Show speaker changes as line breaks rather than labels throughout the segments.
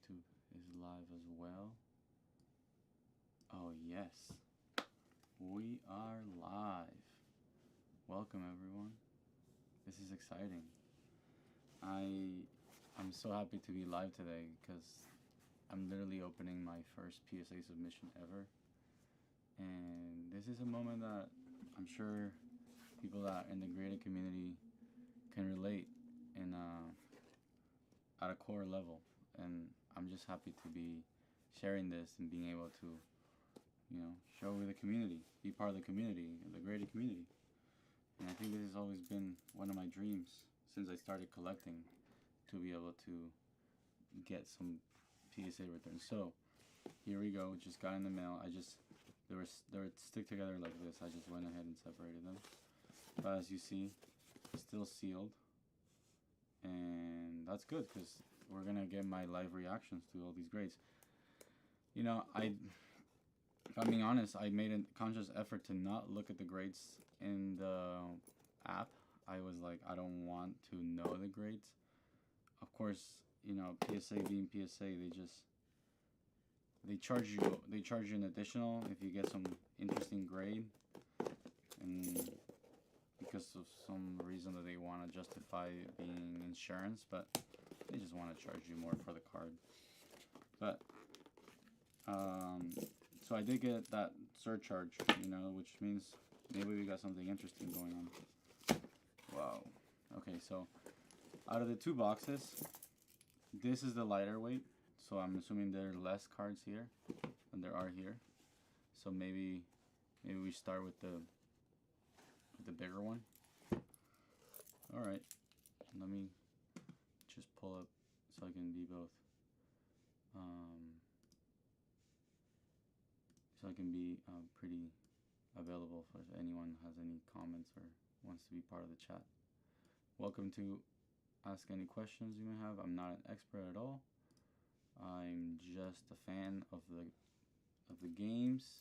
YouTube is live as well. Oh yes, we are live. Welcome everyone. This is exciting. I'm so happy to be live today because I'm literally opening my first PSA submission ever. And this is a moment that I'm sure people that are in the graded community can relate in at a core level. And I'm just happy to be sharing this and being able to, you know, show with the community, be part of the community, the graded community. And I think this has always been one of my dreams since I started collecting, to be able to get some PSA returns. So here we go. Just got in the mail. They were stick together like this. I just went ahead and separated them. But as you see, still sealed, and that's good because we're gonna get my live reactions to all these grades. You know, if I'm being honest, I made a conscious effort to not look at the grades in the app. I was like, I don't want to know the grades. Of course, you know, PSA being PSA, they charge you an additional if you get some interesting grade, and because of some reason that they want to justify it being insurance, but they just want to charge you more for the card. But so I did get that surcharge, you know, which means maybe we got something interesting going on. Wow. Okay, so out of the two boxes, this is the lighter weight, so I'm assuming there are less cards here than there are here. So maybe we start with the bigger one. All right, let me just pull up so I can be both. So I can be pretty available for if anyone has any comments or wants to be part of the chat. Welcome to ask any questions you may have. I'm not an expert at all. I'm just a fan of the games,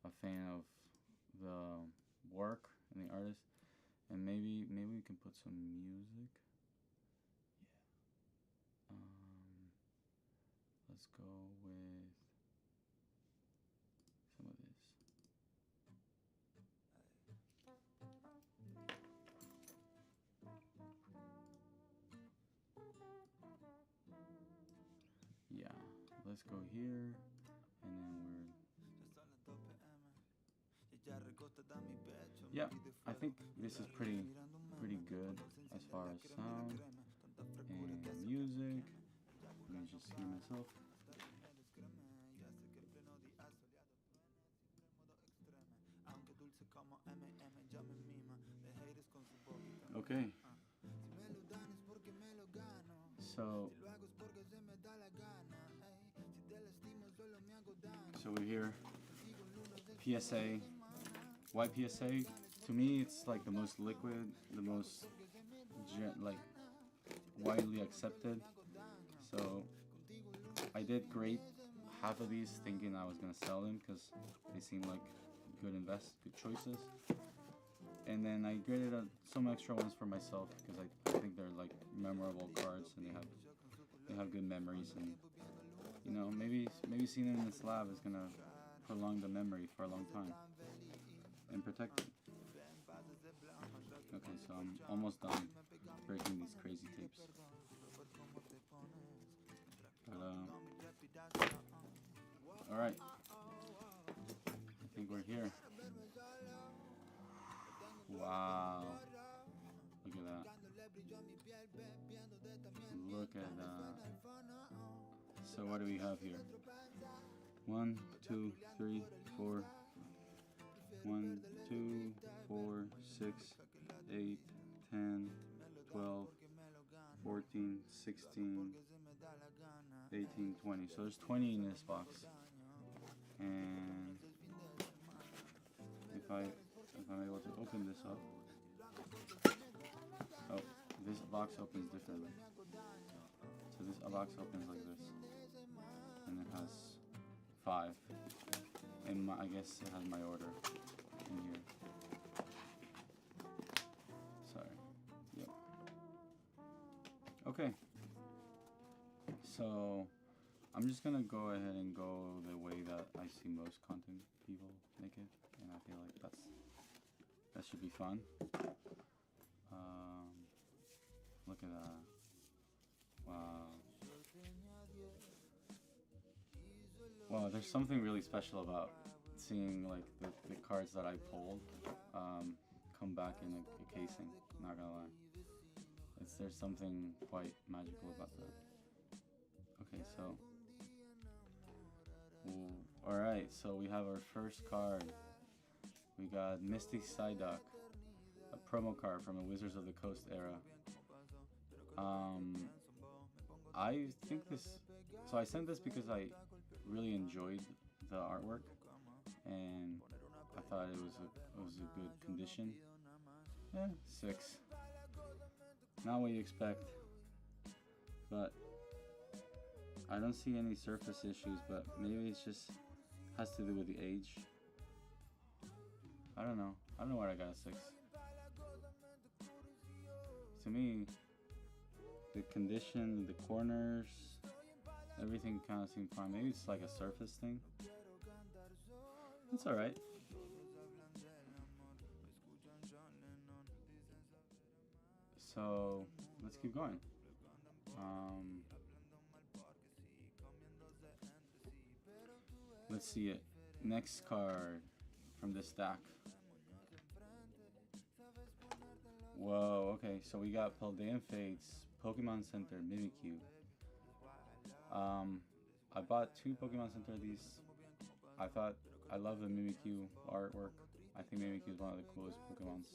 a fan of the work and the artist, and maybe we can put some music. Yeah. Let's go with some of this. Yeah, let's go here, and then yeah, I think this is pretty good as far as sound and music. Let me just hear myself. Okay. So we're here. PSA. Why PSA? To me, it's like the most liquid, the most like widely accepted. So I did grade half of these thinking I was gonna sell them because they seem like good choices. And then I graded some extra ones for myself because I think they're like memorable cards and they have good memories, and you know, maybe seeing them in the slab is gonna prolong the memory for a long time and protect it. Okay, so I'm almost done breaking these crazy tapes. But all right, I think we're here. Wow, look at that. Look at that. So what do we have here? 1, 2, 3, 4. 1, 2, 4, 6, 8, 10, 12, 14, 16, 18, 20. So there's 20 in this box. And if I'm able to open this up, oh, this box opens differently. So this box opens like this, and it has 5, and I guess it has my order in here. Sorry. Yep. Okay. So I'm just gonna go ahead and go the way that I see most content people make it, and I feel like that should be fun. Look at that! Wow. Wow, there's something really special about seeing like the cards that I pulled come back in a casing. Not gonna lie, there's something quite magical about that. Okay, so. Alright, so we have our first card. We got Misty Psyduck, a promo card from the Wizards of the Coast era. I think this... So I sent this because I really enjoyed the artwork, and I thought it was a good condition. Yeah, 6. Not what you expect, but I don't see any surface issues, but maybe it's just has to do with the age. I don't know why I got a 6. To me, the condition, the corners, everything kind of seemed fine. Maybe it's like a surface thing. It's alright. So, let's keep going. Let's see it. Next card from this stack. Whoa, okay, so we got Paldean Fates, Pokemon Center, Mimikyu. I bought 2 Pokemon Center of these. I love the Mimikyu artwork. I think Mimikyu is one of the coolest Pokemons.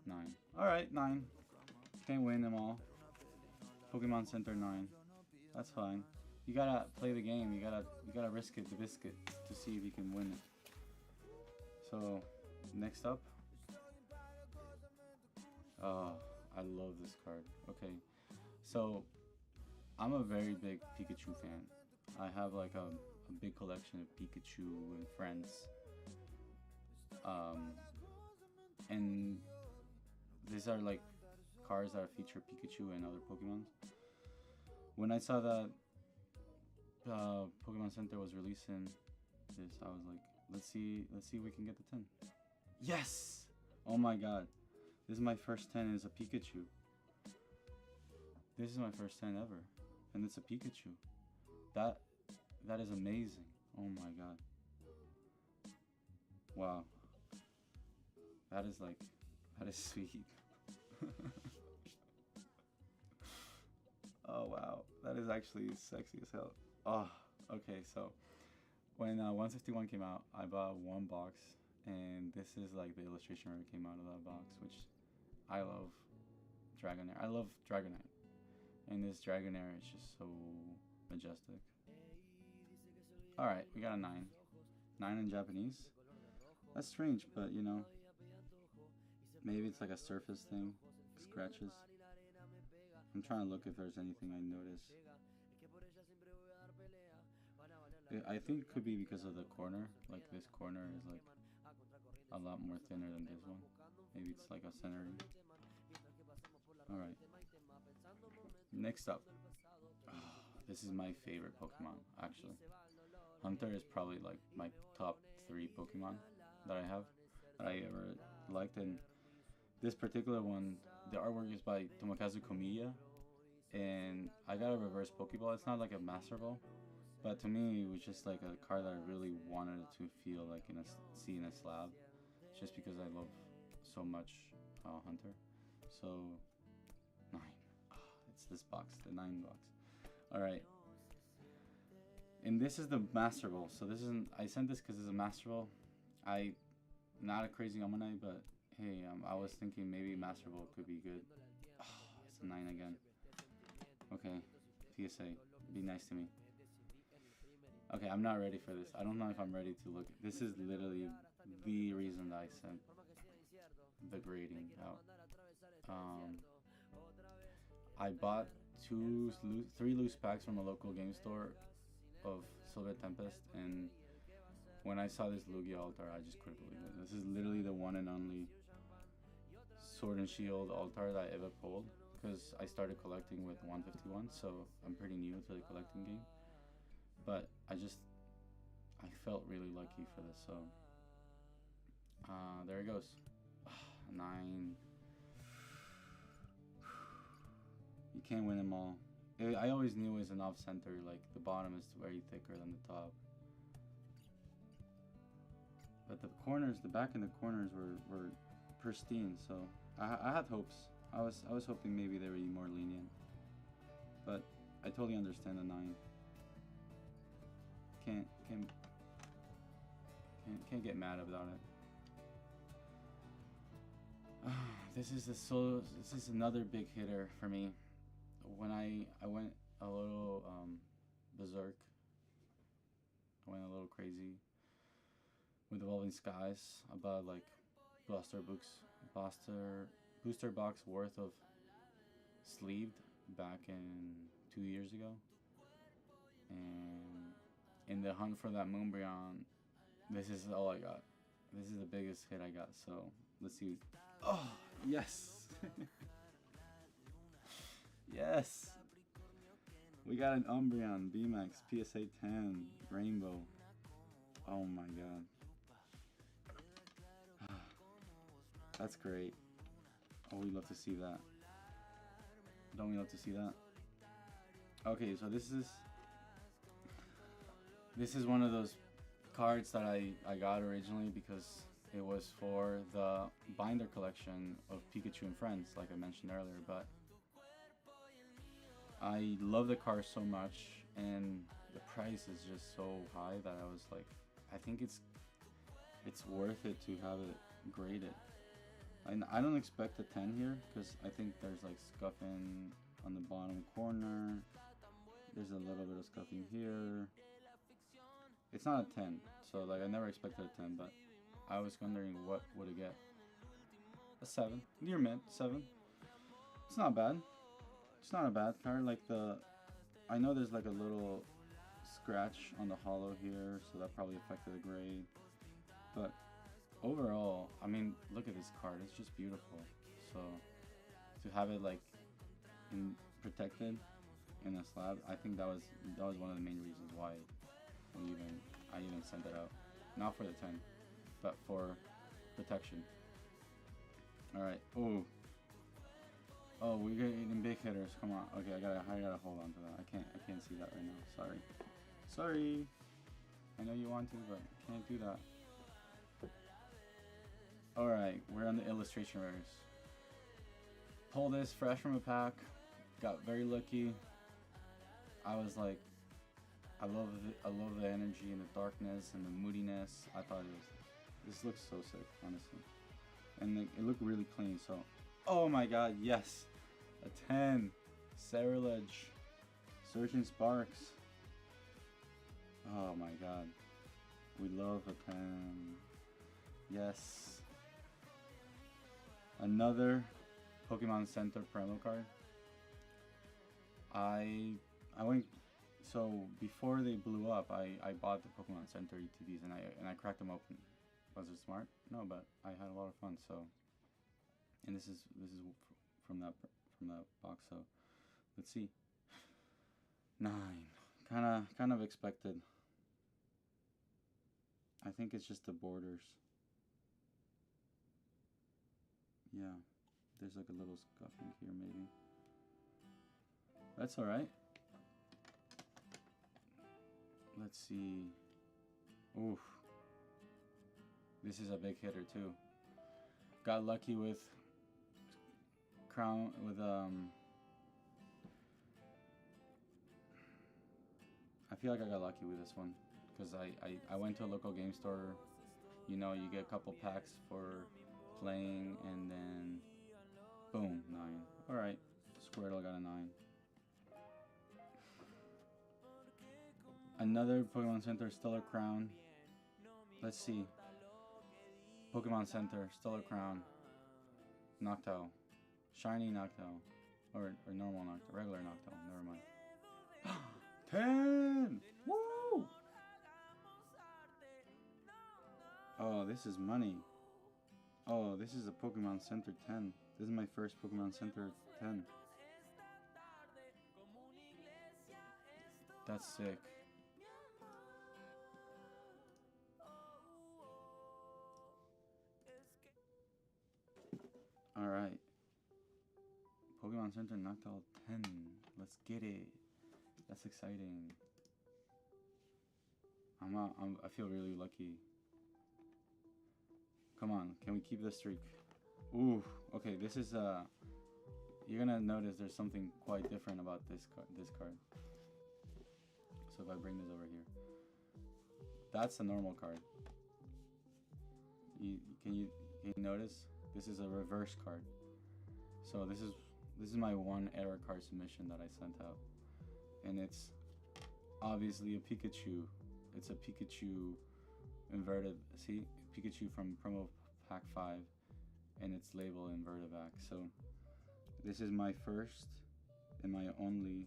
9. Alright, 9. Can't win them all. Pokemon Center 9. That's fine. You gotta play the game. You gotta risk it, the biscuit, to see if you can win it. So, next up. Oh, I love this card. Okay, so I'm a very big Pikachu fan. I have like a big collection of Pikachu and friends. And these are like cards that feature Pikachu and other Pokemon. When I saw that Pokemon Center was releasing this, I was like, let's see if we can get the 10. Yes! Oh my god. This is my first 10 is a Pikachu. This is my first 10 ever. And it's a Pikachu. That is amazing. Oh my god. Wow. That is sweet. Oh wow. That is actually sexy as hell. Oh, okay, so when 151 came out, I bought 1 box, and this is like the illustration where it came out of that box, which I love Dragonair. I love Dragonite. And this Dragonair is just so majestic. Alright, we got a 9. 9 in Japanese. That's strange, but you know, maybe it's like a surface thing. Scratches. I'm trying to look if there's anything I noticed. I think it could be because of the corner. Like this corner is like a lot more thinner than this one. Maybe it's like a centering. Alright. Next up. This is my favorite Pokemon, actually. Hunter is probably like my top 3 Pokemon that I have, that I ever liked. And this particular one, the artwork is by Tomokazu Komiya. And I got a reverse Pokeball. It's not like a Master Ball, but to me it was just like a card that I really wanted to feel like see in a slab, just because I love so much Hunter. So 9. It's this box, the 9 box. Alright. And this is the Master Ball. So this isn't, I sent this because it's a Master Ball. Not a crazy Ammonite, but hey, I was thinking maybe Master Ball could be good. It's a 9 again. Okay, PSA, be nice to me. Okay, I'm not ready for this. I don't know if I'm ready to look. This is literally the reason that I sent the grading out. I bought 3 loose packs from a local game store of Silver Tempest, and when I saw this Lugia Altar, I just couldn't believe it. This is literally the one and only Sword and Shield Altar that I ever pulled, because I started collecting with 151, so I'm pretty new to the collecting game. But I felt really lucky for this. So there it goes. 9. You can't win them all. I always knew it was an off center. Like the bottom is way thicker than the top. But the corners, the back and the corners were pristine. So I had hopes. I was hoping maybe they would be more lenient. But I totally understand the 9. Can't get mad about it. This is another big hitter for me. When I went a little berserk. I went a little crazy with Evolving Skies about like booster box worth of sleeved back in 2 years ago, and in the hunt for that Moonbryon, this is all I got. This is the biggest hit I got. So let's see. Oh yes. Yes, we got an Umbreon VMAX PSA 10 Rainbow. Oh my god. That's great. Oh, we love to see that. Don't we love to see that? Okay, so this is one of those cards that I got originally because it was for the binder collection of Pikachu and Friends, like I mentioned earlier, but I love the card so much and the price is just so high that I was like, I think it's worth it to have it graded. I don't expect a 10 here because I think there's like scuffing on the bottom corner. There's a little bit of scuffing here. It's not a 10, so like I never expected a 10, but I was wondering what would it get. A 7, near mid 7. It's not bad. It's not a bad card. Like I know there's like a little scratch on the hollow here, so that probably affected the grade. But overall, I mean, look at this card. It's just beautiful. So to have it like protected in a slab, I think that was one of the main reasons why I even sent it out. Not for the 10, but for protection. All right. Oh, we're getting big hitters. Come on. Okay, I gotta hold on to that. I can't see that right now. Sorry. I know you want to, but I can't do that. All right, we're on the illustration rares. Pulled this fresh from a pack. Got very lucky. I was like, I love the energy and the darkness and the moodiness. I thought this looks so sick, honestly, and it looked really clean. So. Oh my god, yes! A 10. Cerulege. Surgeon Sparks. Oh my god. We love a 10. Yes. Another Pokemon Center promo card. I went, so before they blew up, I bought the Pokemon Center ETBs and I cracked them open. Was it smart? No, but I had a lot of fun, so. And this is from that box. So let's see. 9, kind of expected. I think it's just the borders. Yeah, there's like a little scuffing here maybe. That's all right. Let's see. Oof. This is a big hitter too. Got lucky with crown with I feel like I got lucky with this one because I went to a local game store. You know, you get a couple packs for playing and then boom, 9. All right, Squirtle got a 9. Another Pokemon Center Stellar Crown. Let's see. Pokemon Center Stellar Crown. Noctowl. Shiny Noctowl. Or normal Noctowl. Regular Noctowl. Never mind. 10! Woo! Oh, this is money. Oh, this is a Pokemon Center 10. This is my first Pokemon Center 10. That's sick. Alright. Pokemon Center knocked out 10. Let's get it. That's exciting. I feel really lucky. Come on, can we keep this streak? Ooh, okay, this is you're gonna notice there's something quite different about this card. So if I bring this over here, that's a normal card. Can you notice? This is a reverse card. So this is my one error card submission that I sent out, and it's obviously a Pikachu. It's a Pikachu inverted. See, Pikachu from promo pack 5, and it's labeled Invertivac. So this is my first and my only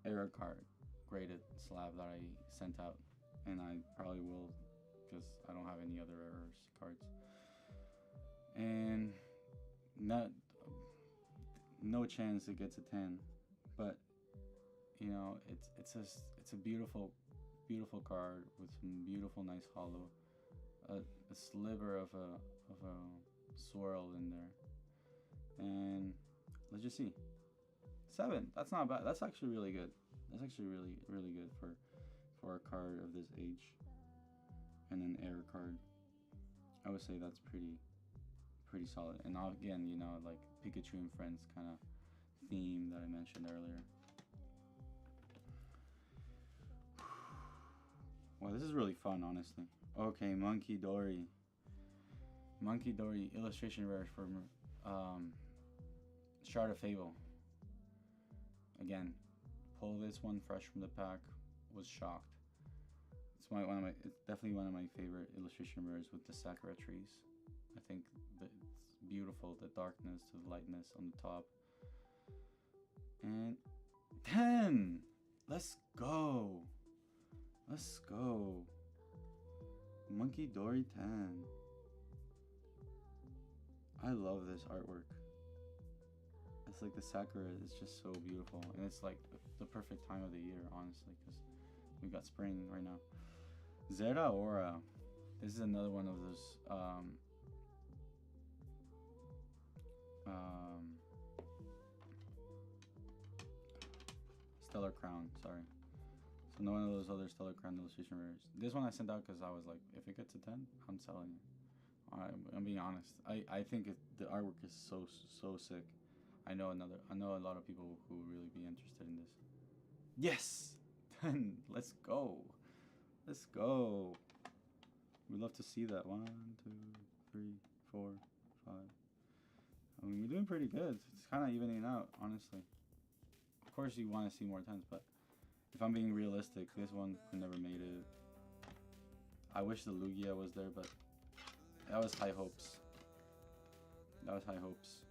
error card graded slab that I sent out, and I probably will, because I don't have any other errors cards. And no chance it gets a 10, but you know, it's a beautiful card with some beautiful nice hollow, a sliver of a swirl in there, and let's just see. 7. That's not bad. That's actually really good. That's actually really good for a card of this age, and an error card. I would say that's pretty solid. And again, you know, like Pikachu and Friends kind of theme that I mentioned earlier. Wow, this is really fun, honestly. Okay, Monkey Dory. Monkey Dory illustration rare from Shard of Fable. Again, pull this one fresh from the pack. Was shocked. It's definitely one of my favorite illustration rares with the Sakura trees. I think that it's beautiful, the darkness to the lightness on the top. And 10. Let's go. Let's go. Monkey Dory 10. I love this artwork. It's like the Sakura is just so beautiful, and it's like the perfect time of the year, honestly, because we got spring right now. Zera Aura. This is another one of those Stellar Crown, sorry. So none of those other Stellar Crown illustration rares. This one I sent out because I was like, if it gets a 10, I'm selling it. I'm being honest. I think the artwork is so sick. I know a lot of people who will really be interested in this. Yes! 10! Let's go! Let's go! We'd love to see that. 1, 2, 3, 4, 5. I mean, we're doing pretty good. It's kind of evening out, honestly. Of course, you want to see more 10s, but if I'm being realistic, this one could never made it. I wish the Lugia was there, but that was high hopes. That was high hopes.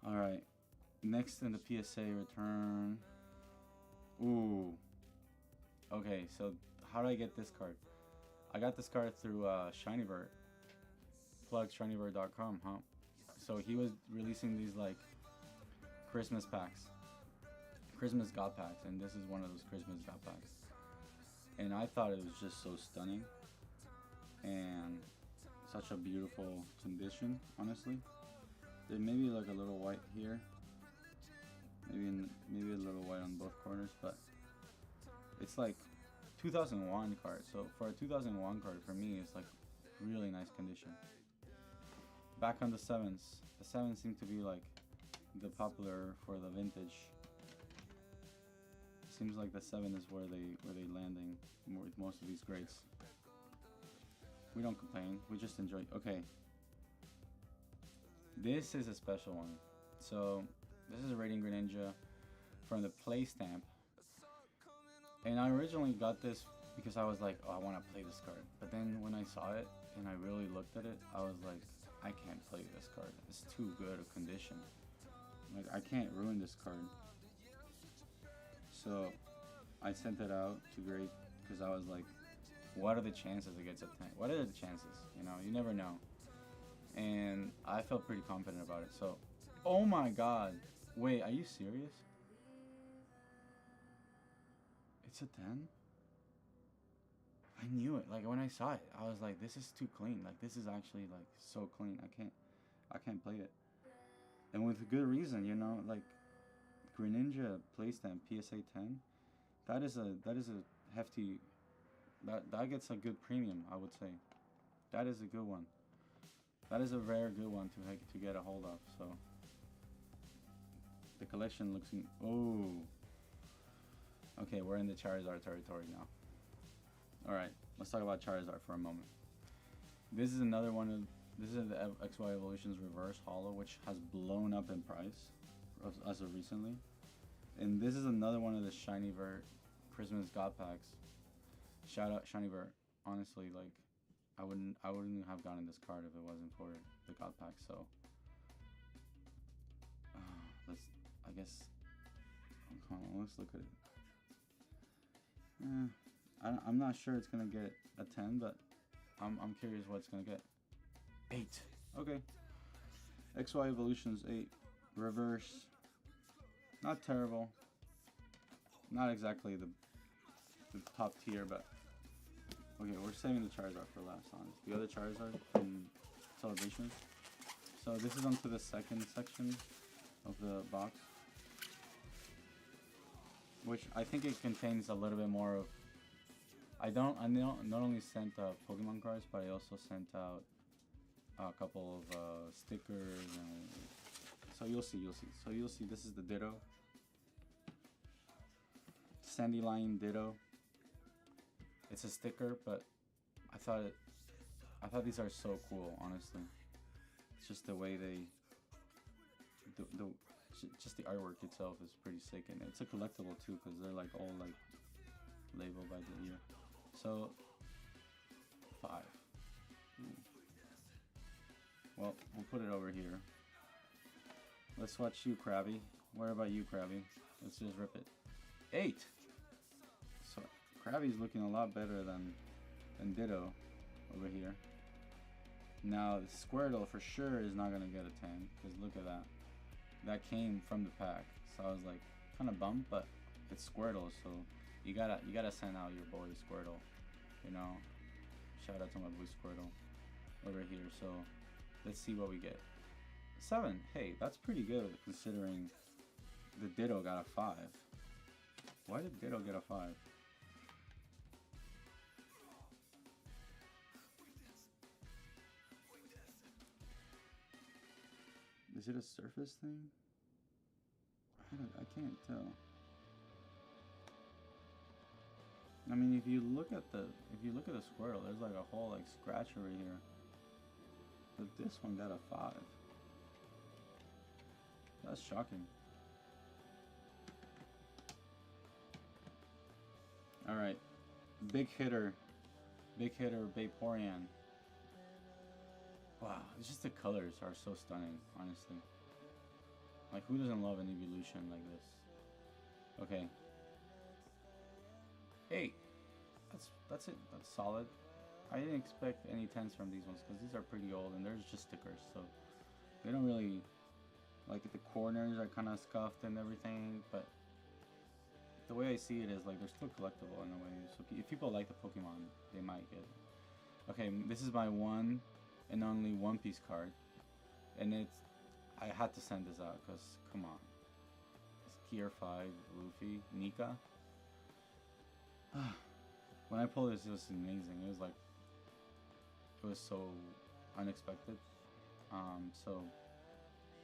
Alright. Next in the PSA return. Ooh. Okay, so how do I get this card? I got this card through Shinybird. Plug Shinybird.com, huh? So he was releasing these like Christmas packs. Christmas God packs, and this is one of those Christmas God packs. And I thought it was just so stunning. And such a beautiful condition, honestly. There may be like a little white here. Maybe a little white on both corners, but it's like 2001 card. So for a 2001 card, for me, it's like really nice condition. Back on the 7s. The 7s seem to be like the popular for the vintage. Seems like the 7 is where they landing with most of these grades. We don't complain. We just enjoy. Okay. This is a special one. So this is a Radiant Greninja from the Play Stamp. And I originally got this because I was like, oh, I want to play this card. But then when I saw it and I really looked at it, I was like, I can't play this card. It's too good a condition. Like, I can't ruin this card. So I sent it out to grade because I was like, what are the chances it gets a 10? What are the chances? You know, you never know. And I felt pretty confident about it. So, oh my god. Wait, are you serious? It's a 10? I knew it. Like when I saw it, I was like, this is too clean. Like this is actually like so clean. I can't play it. And with good reason, you know, like Greninja Playstamp PSA 10. That is a hefty, that gets a good premium, I would say. That is a good one. That is a very good one to get a hold of. So the collection looks oh. Okay, we're in the Charizard territory now. All right, let's talk about Charizard for a moment. This is another one of this is the XY Evolutions Reverse Holo, which has blown up in price as of recently. And this is another one of the Shiny Vert Christmas God packs. Shout out Shiny Vert. Honestly, like I wouldn't have gotten this card if it wasn't for the God pack. So I guess let's look at it. I'm not sure it's gonna get a 10, but I'm curious what it's gonna get. 8. Okay. XY Evolutions 8. Reverse. Not terrible. Not exactly the top tier, but okay, we're saving the Charizard for last on. The other Charizard from Celebration. So this is onto the second section of the box, which I think it contains a little bit more of. I not only sent Pokemon cards, but I also sent out a couple of stickers. And so you'll see. So you'll see. This is the Ditto. Sandy Line Ditto. It's a sticker, but I thought these are so cool. Honestly, it's just the way they, just the artwork itself is pretty sick, and it's a collectible too, because they're like all like labeled by the year. So 5. Well, we'll put it over here. Let's watch you, Krabby. Where about you, Krabby? Let's just rip it. 8. So Krabby's looking a lot better than Ditto over here. Now the Squirtle for sure is not gonna get a 10, because look at that. That came from the pack. So I was like kind of bummed, but it's Squirtle, so you gotta send out your boy Squirtle. You know, shout out to my boy Squirtle over here. So let's see what we get. 7. Hey, that's pretty good considering the Ditto got a 5. Why did Ditto get a 5? Is it a surface thing? I can't tell. I mean, if you look at the Squirtle, there's like a whole like scratch over here. But this one got a 5. That's shocking. All right, big hitter, Vaporeon. Wow, it's just the colors are so stunning, honestly. Like, who doesn't love an evolution like this? Okay. 8. That's it. That's solid. I didn't expect any 10s from these ones because these are pretty old and there's just stickers, so they don't really like the corners are kind of scuffed and everything. But the way I see it is like they're still collectible in a way. So if people like the Pokemon, they might get it. Okay, this is my one and only One Piece card, and I had to send this out because come on, it's Gear 5 Luffy Nika. When I pulled this, it was amazing. It was so unexpected. So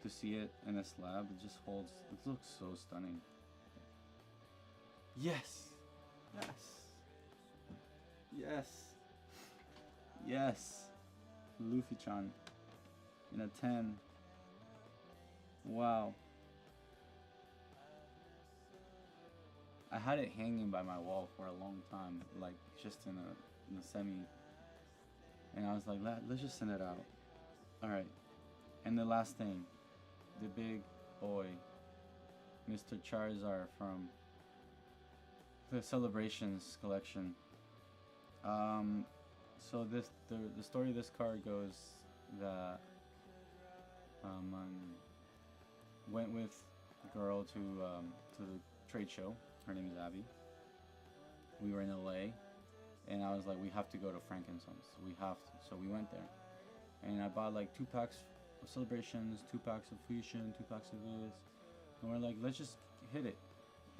to see it in a slab, it just holds. It looks so stunning. Yes, yes. Luffy-chan in a 10. Wow. I had it hanging by my wall for a long time, like just in a semi. And I was like, let's just send it out. Alright. And the last thing, the big boy, Mr. Charizard from the Celebrations collection. So the story of this card goes that went with girl to the trade show. Her name is Abby. We were in LA, and I was like, we have to go to Frankincense. We have to. So we went there, and I bought like 2 packs of Celebrations, 2 packs of Fusion, 2 packs of this, and we're like, let's just hit it.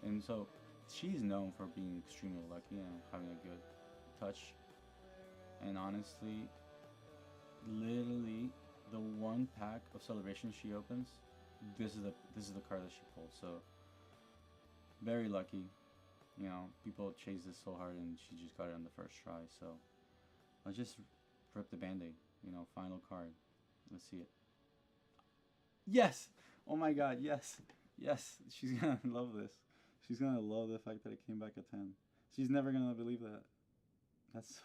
And so she's known for being extremely lucky and having a good touch. And honestly, literally, the 1 pack of Celebration she opens, this is the card that she pulled. So very lucky. You know, people chased this so hard, and she just got it on the first try. So let's just rip the band-aid. You know, final card. Let's see it. Yes! Oh my God! Yes, yes. She's gonna love this. She's gonna love the fact that it came back a 10. She's never gonna believe that. That's so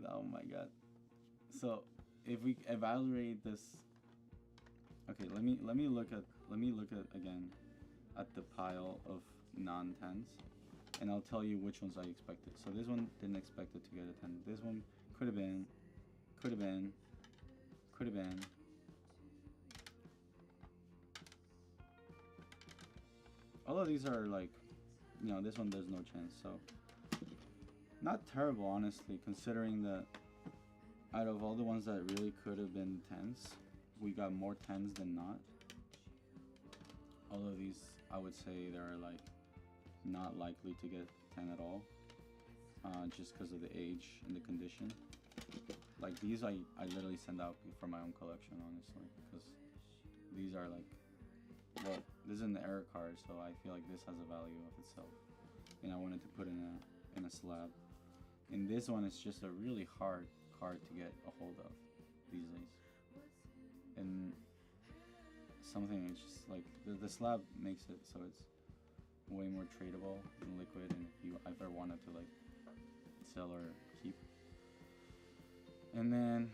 oh my God. So if we evaluate this, okay, let me look at again at the pile of non-10s, and I'll tell you which ones I expected. So this one didn't expect it to get a 10. This one could have been. All of these are like, you know, this one there's no chance. So not terrible, honestly, considering that out of all the ones that really could have been 10s, we got more 10s than not. All of these, I would say, they're like not likely to get 10 at all, just because of the age and the condition. Like these, I literally send out for my own collection, honestly, because these are like, well, this is an error card, so I feel like this has a value of itself, and I wanted to put in a slab. And this one is just a really hard card to get a hold of these days, and something it's just like the slab makes it so it's way more tradable than liquid, and if you ever wanted to like sell or keep. And then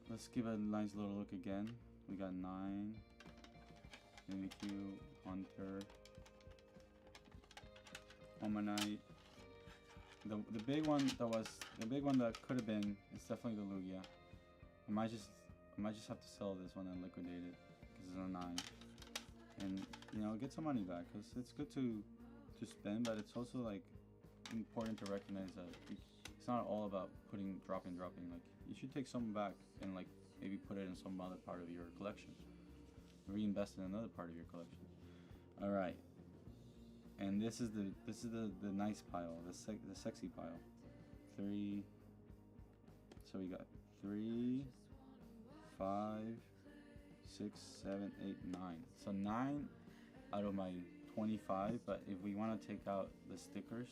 let's give a nice little look again. We got 9 Mimikyu, Hunter, Omanite. The big one that could have been is definitely the Lugia. I might just have to sell this one and liquidate it because it's a 9, and you know, get some money back, because it's good to spend, but it's also like important to recognize that it's not all about dropping. Like you should take some back and like maybe put it in some other part of your collection, reinvest in another part of your collection. All right. And this is the nice pile, the sexy pile. 3. So we got 3, 5, 6, 7, 8, 9. So 9 out of my 25. But if we want to take out the stickers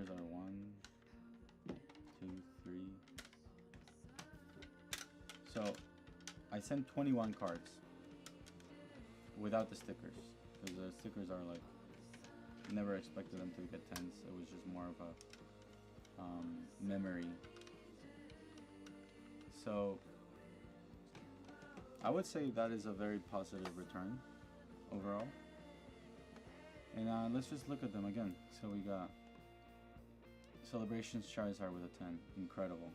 are 1, 2, 3. So I sent 21 cards without the stickers, because the stickers are like, never expected them to get 10s. It was just more of a memory. So I would say that is a very positive return overall. And let's just look at them again. So we got Celebrations Charizard with a 10, incredible.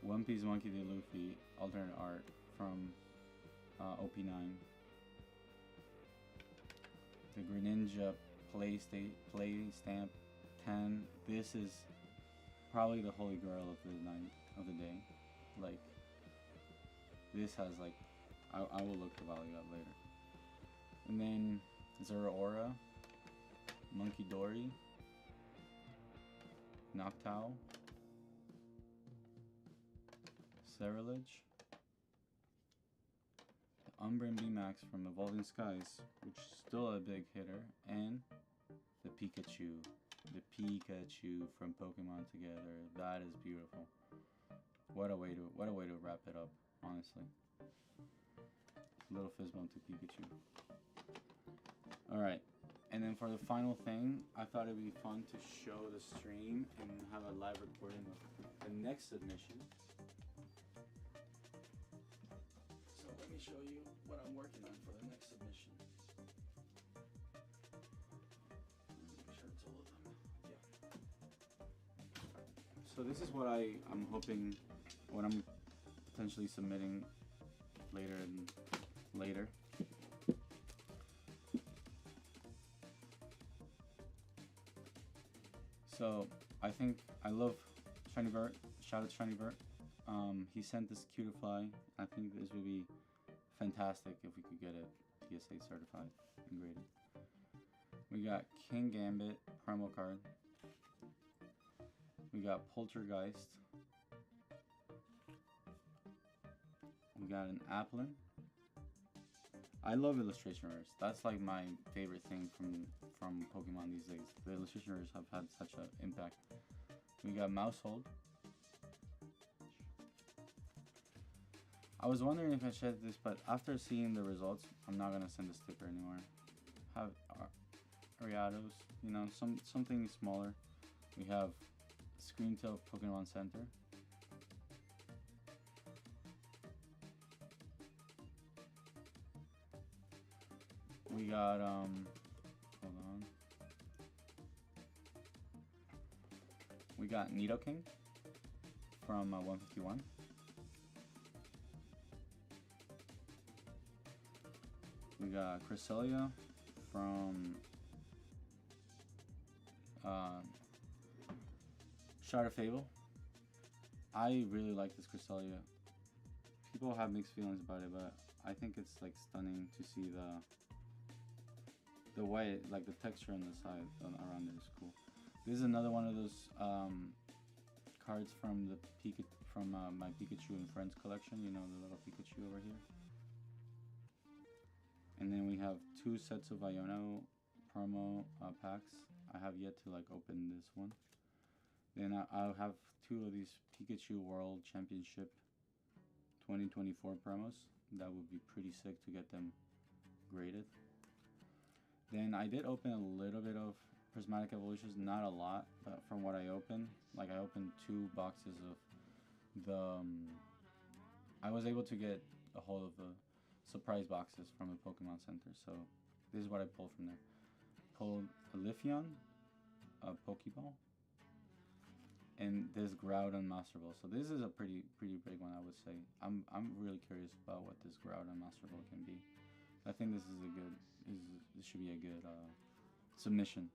One Piece Monkey D. Luffy alternate art from OP9. The Greninja play stamp 10. This is probably the holy grail of the day. Like, this has like, I will look the value up later. And then Zeraora, Monkey Dory, Noctowl, Ceruledge, Umbreon VMAX from Evolving Skies, which is still a big hitter, and the Pikachu. The Pikachu from Pokemon Together. That is beautiful. What a way to wrap it up, honestly. Little fist bump to Pikachu. Alright, and then for the final thing, I thought it'd be fun to show the stream and have a live recording of the next submission. So let me show you what I'm working on for the next submission. Make sure it's all of them. Yeah. So this is what I'm hoping, what I'm potentially submitting later. So I think I love Shiny Vert. Shout out to Shiny Vert. He sent this Cutiefly. I think this would be fantastic if we could get it PSA certified and graded. We got King Gambit promo card. We got Poltergeist. We got an Applin. I love illustration rares. That's like my favorite thing from Pokemon these days. The illustration rares have had such an impact. We got Mousehold. I was wondering if I shed this, but after seeing the results, I'm not gonna send a sticker anymore. Have Ariados, you know, something smaller. We have Screamtail Pokemon Center. We got hold on. We got Nidoking from 151. We got Cresselia from Shard of Fable. I really like this Cresselia. People have mixed feelings about it, but I think it's like stunning to see the white, like the texture on the side around it is cool. This is another one of those cards from my Pikachu and Friends collection. You know, the little Pikachu over here. And then we have 2 sets of Iono promo packs. I have yet to like open this one. Then I'll have 2 of these Pikachu World Championship 2024 promos. That would be pretty sick to get them graded. Then I did open a little bit of Prismatic Evolutions, not a lot, but from what I opened, like I opened 2 boxes of the, I was able to get a hold of the surprise boxes from the Pokemon Center, so this is what I pulled from there. Pulled a Leafeon, a Pokeball, and this Groudon Master Ball. So this is a pretty big one, I would say. I'm really curious about what this Groudon Master Ball can be. I think this should be a good submission.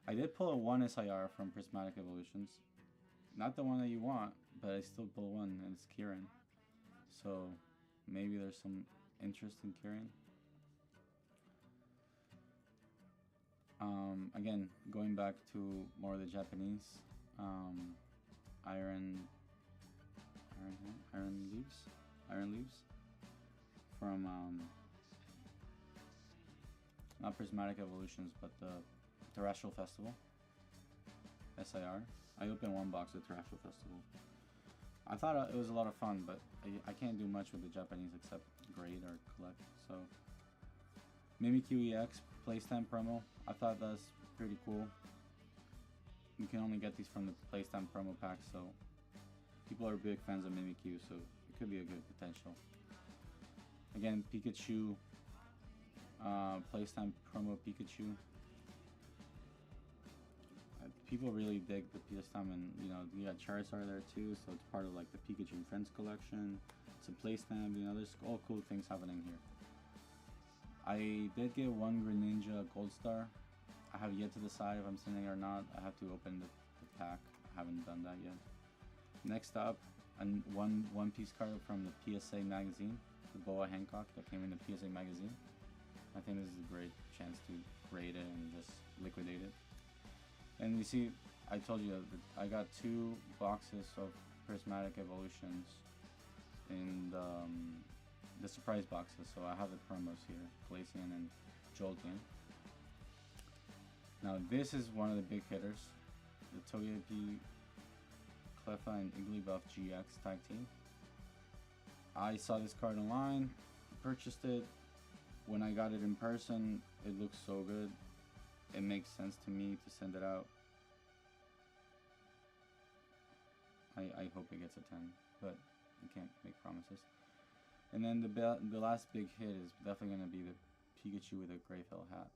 I did pull a 1 SIR from Prismatic Evolutions. Not the one that you want, but I still pulled one, and it's Kieran. So maybe there's some interest in Kieran. Again, going back to more of the Japanese, Iron Leaves from not Prismatic Evolutions, but the Terrestrial Festival SIR. I opened 1 box of Terrestrial Festival. I thought it was a lot of fun, but I can't do much with the Japanese except grade or collect. So Mimikyu EX Playstand promo. I thought that's pretty cool. You can only get these from the Playstand promo pack, so people are big fans of Mimikyu, so it could be a good potential. Again, Pikachu Playstand promo Pikachu. People really dig the Playstand, and you know, you got Charizard there too, so it's part of like the Pikachu and Friends collection. It's a Playstand, you know, there's all cool things happening here. I did get 1 Greninja Gold Star. I have yet to decide if I'm sending it or not. I have to open the pack. I haven't done that yet. Next up, one piece card from the PSA magazine, the Boa Hancock that came in the PSA magazine. I think this is a great chance to grade it and just liquidate it. And you see, I told you that I got 2 boxes of Prismatic Evolutions in the surprise boxes. So I have the promos here, Glaceon and Jolteon. Now this is one of the big hitters, the Togepi, Cleffa, and Igglybuff GX Tag Team. I saw this card online, purchased it. When I got it in person, it looks so good. It makes sense to me to send it out. I hope it gets a 10, but you can't make promises. And then the last big hit is definitely going to be the Pikachu with a Greyfell hat.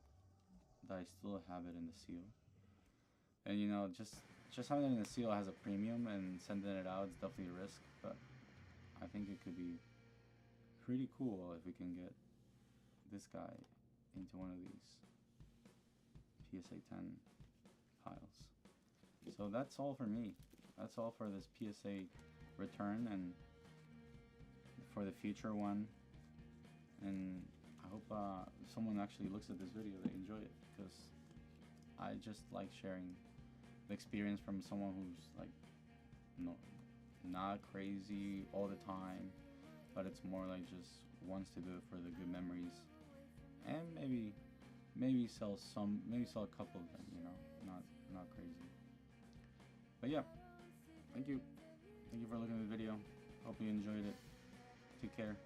That I still have it in the seal. And you know, just having it in the seal has a premium, and sending it out is definitely a risk, but I think it could be pretty cool if we can get this guy into one of these PSA 10 piles. So that's all for me. That's all for this PSA return and for the future one. And I hope someone actually looks at this video, they enjoy it, because I just like sharing the experience from someone who's like not crazy all the time, but it's more like just wants to do it for the good memories, and maybe sell a couple of them, you know, not crazy. But yeah, thank you for looking at the video. Hope you enjoyed it. Take care.